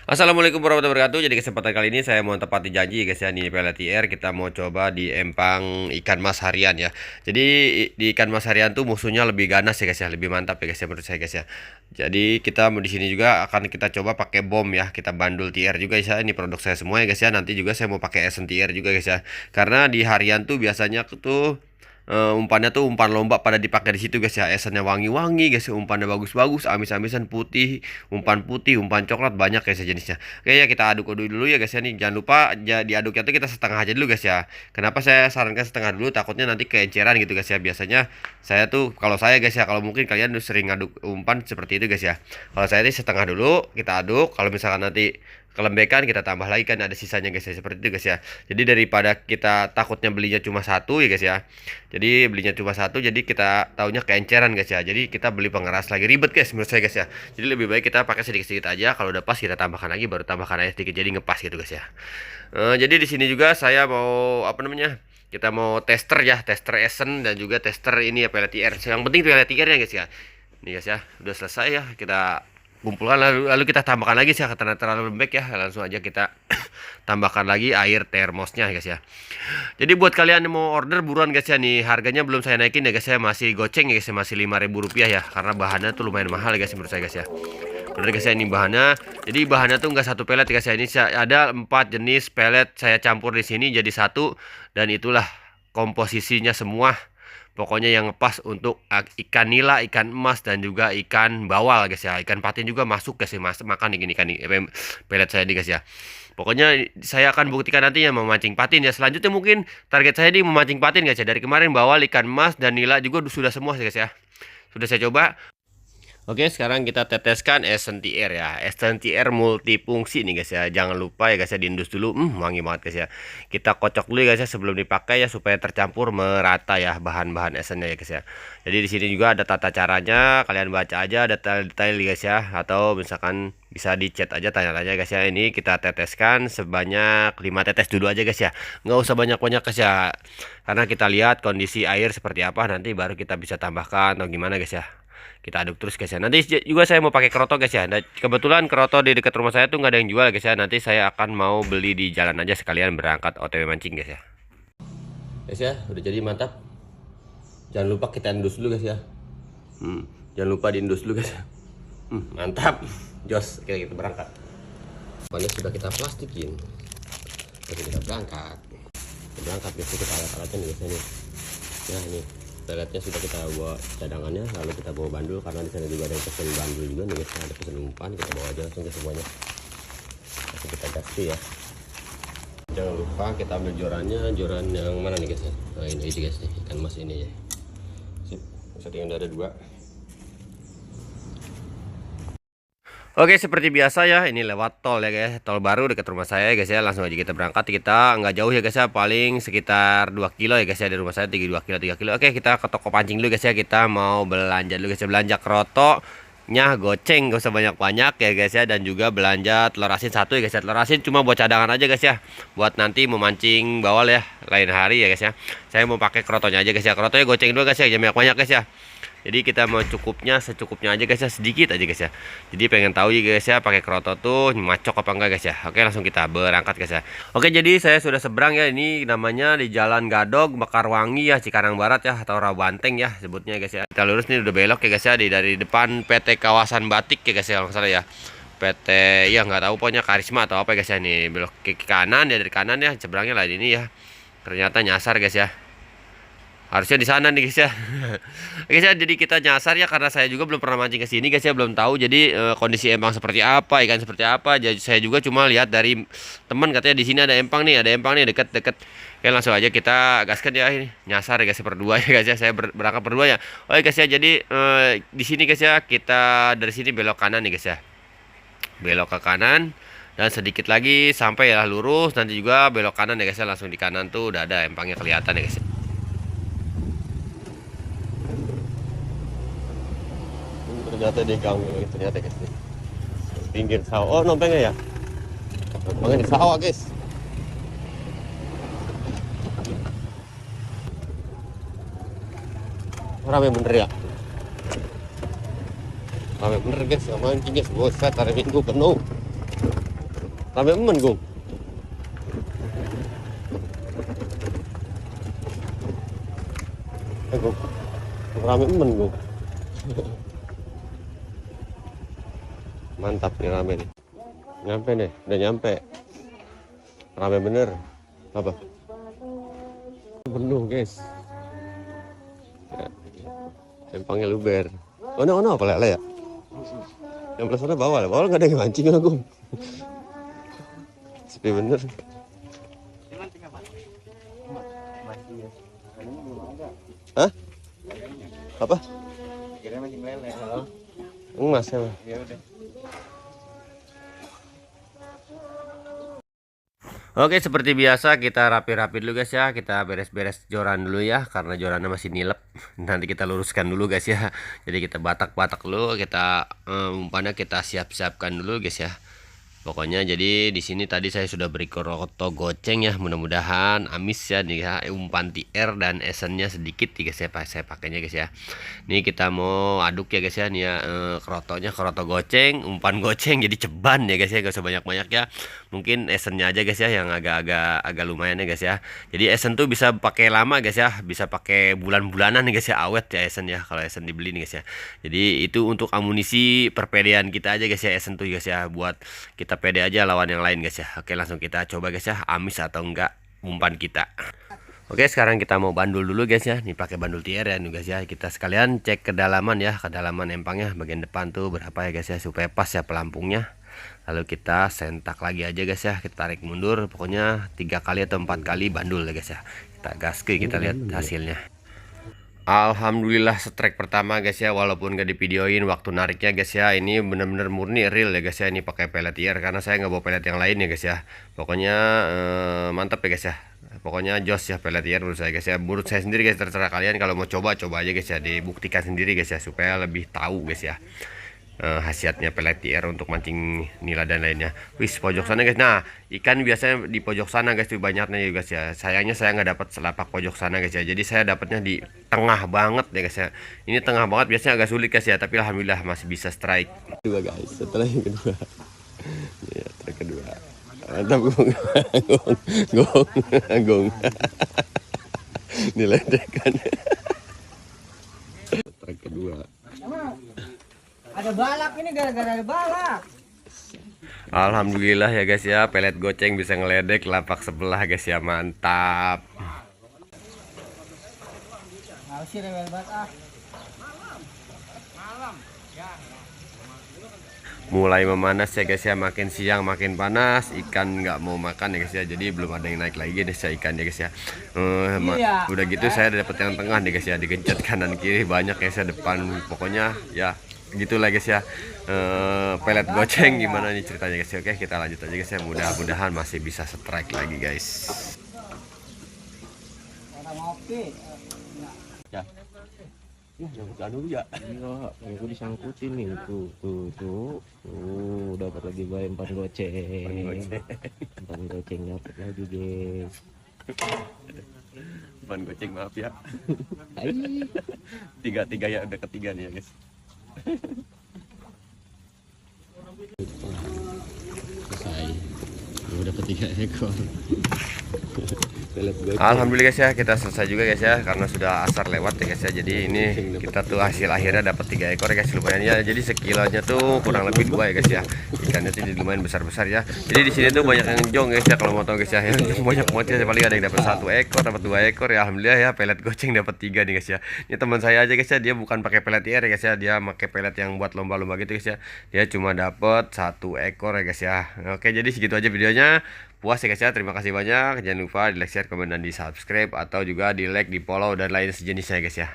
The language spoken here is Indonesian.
Assalamualaikum warahmatullahi wabarakatuh. Jadi kesempatan kali ini saya mau tepati janji guys ya, di PLTR kita mau coba di empang ikan mas harian ya. Jadi di ikan mas harian tuh musuhnya lebih ganas ya guys ya, lebih mantap ya guys ya menurut saya guys ya. Jadi kita mau di sini juga akan kita coba pakai bom ya, kita bandul TR juga ya. Ini produk saya semua ya guys ya. Nanti juga saya mau pakai Esen TR juga guys ya. Karena di harian tuh biasanya tuh umpannya tuh umpan lomba pada dipakai di situ guys ya. Esennya wangi-wangi guys ya, umpannya bagus-bagus, amis-amisan putih, umpan coklat banyak guys ya jenisnya. Oke ya, kita aduk-aduk dulu ya guys ya nih. Jangan lupa diaduknya tuh kita setengah aja dulu guys ya. Kenapa saya sarankan setengah dulu? Takutnya nanti keenceran gitu guys ya. Biasanya saya tuh kalau saya guys ya, kalau mungkin kalian udah sering aduk umpan seperti itu guys ya. Kalau saya ini setengah dulu kita aduk. Kalau misalkan nanti kelembekan kita tambah lagi kan ada sisanya guys ya, seperti itu guys ya. Jadi daripada kita takutnya belinya cuma satu ya guys ya, jadi belinya cuma satu, jadi kita taunya keenceran guys ya. Jadi kita beli pengeras lagi ribet guys menurut saya guys ya. Jadi lebih baik kita pakai sedikit-sedikit aja. Kalau udah pas kita tambahkan lagi, baru tambahkan air sedikit jadi ngepas gitu guys ya. Jadi di sini juga saya mau apa namanya, kita mau tester ya, tester Esen dan juga tester ini ya PLTR. Yang penting PLTR ya guys ya. Nih guys ya, udah selesai ya, kita kumpulkan lalu kita tambahkan lagi sih ya, karena terlalu lembek ya. Langsung aja kita tambahkan lagi air termosnya guys ya. Jadi buat kalian yang mau order buruan guys ya, nih harganya belum saya naikin ya guys ya, masih goceng ya guys ya, masih Rp5.000 ya, karena bahannya tuh lumayan mahal ya guys menurut saya guys ya. Bener guys ya, ini bahannya. Jadi bahannya tuh enggak satu pelet guys ya, ini ada 4 jenis pelet saya campur di sini jadi satu, dan itulah komposisinya semua. Pokoknya yang ngepas untuk ikan nila, ikan emas, dan juga ikan bawal guys ya. Ikan patin juga masuk guys ya, makan ini ikan pelet saya nih guys ya. Pokoknya saya akan buktikan nantinya memancing patin ya. Selanjutnya mungkin target saya di memancing patin guys ya. Dari kemarin bawal, ikan emas, dan nila juga sudah semua guys ya. Sudah saya coba. Oke, sekarang kita teteskan Esen TR ya. Esen TR multifungsi nih guys ya. Jangan lupa ya guys ya, diindus dulu. Wangi banget guys ya. Kita kocok dulu ya guys ya sebelum dipakai ya, supaya tercampur merata ya bahan-bahan esennya ya guys ya. Jadi di sini juga ada tata caranya, kalian baca aja detail-detail guys ya, atau misalkan bisa di chat aja, tanya-tanya guys ya. Ini kita teteskan sebanyak 5 tetes dulu aja guys ya. Nggak usah banyak-banyak guys ya. Karena kita lihat kondisi air seperti apa, nanti baru kita bisa tambahkan atau gimana guys ya. Kita aduk terus guys ya. Nanti juga saya mau pakai keroto guys ya. Nah, kebetulan keroto di dekat rumah saya tuh nggak ada yang jual guys ya. Nanti saya akan mau beli di jalan aja sekalian berangkat OTW mancing guys ya. Guys ya, udah jadi mantap. Jangan lupa kita indus dulu guys ya. Jangan lupa diindus dulu guys ya. Mantap. Jos, kita berangkat. Banyak sudah kita plastikin. Jadi kita berangkat. Guys, kita alat-alatnya nih guys nih. Ya ini. Peletnya sudah kita bawa cadangannya, lalu kita bawa bandul, karena di sana juga ada yang pesen bandul juga nih guys, ada pesen umpan, kita bawa aja langsung ke semuanya. Langsung kita gas ya. Jangan lupa kita ambil joran yang mana nih guys ya. Nah ini guys nih, ikan mas ini ya. Sip, setting ada 2. Oke, seperti biasa ya, ini lewat tol ya guys, tol baru dekat rumah saya guys ya. Langsung aja kita berangkat, kita nggak jauh ya guys ya, paling sekitar 2 kilo ya guys ya dari rumah saya, 2 kilo. Oke, kita ke toko pancing dulu guys ya, kita mau belanja dulu guys ya, belanja kerotonya goceng, gak usah banyak-banyak ya guys ya, dan juga belanja telur asin 1 ya guys ya. Telur asin cuma buat cadangan aja guys ya, buat nanti memancing bawal ya lain hari ya guys ya. Saya mau pakai kerotonya aja guys ya, kerotonya goceng dulu guys ya, jangan banyak guys ya. Jadi kita mau secukupnya aja guys ya, sedikit aja guys ya. Jadi pengen tahu ya guys ya, pakai keroto tuh macok apa enggak guys ya. Oke, langsung kita berangkat guys ya. Oke, jadi saya sudah seberang ya, ini namanya di Jalan Gadog Mekarwangi ya, Cikarang Barat ya, atau Rawanteng ya sebutnya guys ya. Kita lurus nih, udah belok ya guys ya, dari depan PT Kawasan Batik ya guys ya, kalau salah ya. PT ya nggak tahu, pokoknya Karisma atau apa ya guys ya. Nih belok ke kanan ya, dari kanan ya, seberangnya lah ini ya. Ternyata nyasar guys ya. Harusnya di sana nih guys ya. Guys ya, jadi kita nyasar ya, karena saya juga belum pernah mancing ke sini guys ya, belum tahu jadi kondisi empang seperti apa, ikan seperti apa. Jadi saya juga cuma lihat dari teman, katanya di sini ada empang nih, deket-deket. Oke, langsung aja kita gaskan ya, ini nyasar ya guys, berdua ya guys ya. Saya berangkat berdua ya. Oke guys ya, jadi di sini guys ya, kita dari sini belok kanan nih guys ya. Belok ke kanan dan sedikit lagi sampai ya lurus, nanti juga belok kanan ya guys ya. Langsung di kanan tuh udah ada empangnya kelihatan ya guys ya. Ternyata di gang, ternyata guys nih, pinggir sawah. Oh, nompengnya ya, nompengnya di sawah guys. Rame bener ya, rame bener guys, mancing guys. Buset, hari Minggu penuh. Rame men Gung. Gung. Rame men Gung. Mantap nih rame nih. Nyampe nih, udah nyampe. Rame bener. Apa? Penuh guys. Ya. Empangnya luber. Oh no apa lele ya? Yang belah sana bawah nggak ada yang mancing lah Gung. Sepi bener. Hah? Apa? Kira mancing lele. Halo. Emas ya. Ya udah. Oke, seperti biasa kita rapi-rapi dulu guys ya. Kita beres-beres joran dulu ya, karena jorannya masih nilep. Nanti kita luruskan dulu guys ya. Jadi kita batak-batak dulu, kita umpannya kita siap-siapkan dulu guys ya. Pokoknya jadi di sini tadi saya sudah beri kroto goceng ya, mudah-mudahan amis ya nih ya, umpan TR dan esennya sedikit nih guys ya, saya pakainya guys ya. Nih kita mau aduk ya guys ya, nih ya krotonya kroto goceng, umpan goceng jadi ceban ya guys ya, gak usah banyak-banyak ya. Mungkin esennya aja guys ya yang agak lumayan ya guys ya. Jadi esen tuh bisa pakai lama guys ya, bisa pakai bulan-bulanan nih guys ya, awet ya esen ya kalau esen dibeli nih guys ya. Jadi itu untuk amunisi perpedean kita aja guys ya, esen tuh guys ya, buat kita pede aja lawan yang lain guys ya. Oke, langsung kita coba guys ya, amis atau enggak umpan kita. Oke, sekarang kita mau bandul dulu guys ya. Nih pakai bandul TR ya nih guys ya. Kita sekalian cek kedalaman ya, kedalaman empangnya bagian depan tuh berapa ya guys ya, supaya pas ya pelampungnya. Lalu kita sentak lagi aja guys ya, kita tarik mundur, pokoknya 3 kali atau 4 kali bandul ya guys ya. Kita gaske, kita lihat hasilnya. Alhamdulillah strike pertama guys ya, walaupun gak divideoin waktu nariknya guys ya. Ini bener-bener murni real ya guys ya, ini pakai pelet TR karena saya nggak bawa pelet yang lain ya guys ya. Pokoknya mantap ya guys ya, pokoknya jos ya pelet TR menurut saya guys ya. Menurut saya sendiri guys, terserah kalian, kalau mau coba aja guys ya, dibuktikan sendiri guys ya, supaya lebih tahu guys ya khasiatnya pelet TR untuk mancing nila dan lainnya. Wis pojok sana guys. Nah, ikan biasanya di pojok sana guys tuh banyaknya ya guys ya. Sayangnya saya nggak dapat selapak pojok sana guys ya. Jadi saya dapatnya di tengah banget ya guys ya. Ini tengah banget, biasanya agak sulit guys ya, tapi alhamdulillah masih bisa strike. Kedua guys, setelah yang kedua. Ya, strike kedua. Mantap Gong. Gong. Diledekan. Strike kedua. Ada balak ini, gara-gara ada balak. Alhamdulillah ya guys ya, pelet goceng bisa ngeledek lapak sebelah guys ya, mantap. Sih rewel banget ah. Mulai memanas ya guys ya, makin siang makin panas, ikan nggak mau makan ya guys ya. Jadi belum ada yang naik lagi deh saya ikan ya guys ya. Udah gitu saya dapat yang tengah nih guys ya, digencet kanan kiri banyak ya saya, depan pokoknya ya gitulah guys ya. Pelet goceng gimana nih ceritanya guys ya. Oke, kita lanjut aja guys ya, mudah-mudahan masih bisa strike lagi guys. Orang ngopi. Ya. Jangan dulu ya. Iya, aku disangkutin nih tuh. Dapat lagi gue umpan goceng. Umpan goceng dapat lagi, guys. Umpan goceng, maaf ya. Hai. Tiga ya, udah ketiga nih ya guys. Selesai. Udah ketiga ekor. Alhamdulillah guys ya, kita selesai juga guys ya, karena sudah asar lewat ya guys ya. Jadi ini kita tuh hasil akhirnya dapat 3 ekor ya guys, lumayan ya. Jadi sekilonya tuh kurang lebih 2 ya guys ya. Ikannya tuh lumayan besar-besar ya. Jadi di sini tuh banyak yang jong guys ya, kalau mau tahu guys ya. Yang banyak banget ya, paling ada yang dapat 1 ekor, dapat 2 ekor ya. Alhamdulillah ya, pelet goceng dapat 3 nih guys ya. Ini teman saya aja guys ya, dia bukan pakai pelet TR ya guys ya, dia pakai pelet yang buat lomba-lomba gitu guys ya. Dia cuma dapat 1 ekor ya guys ya. Oke, jadi segitu aja videonya. Puas ya guys ya, terima kasih banyak. Jangan lupa di like, share, komen, dan di subscribe, atau juga di like, di follow, dan lain sejenisnya guys ya.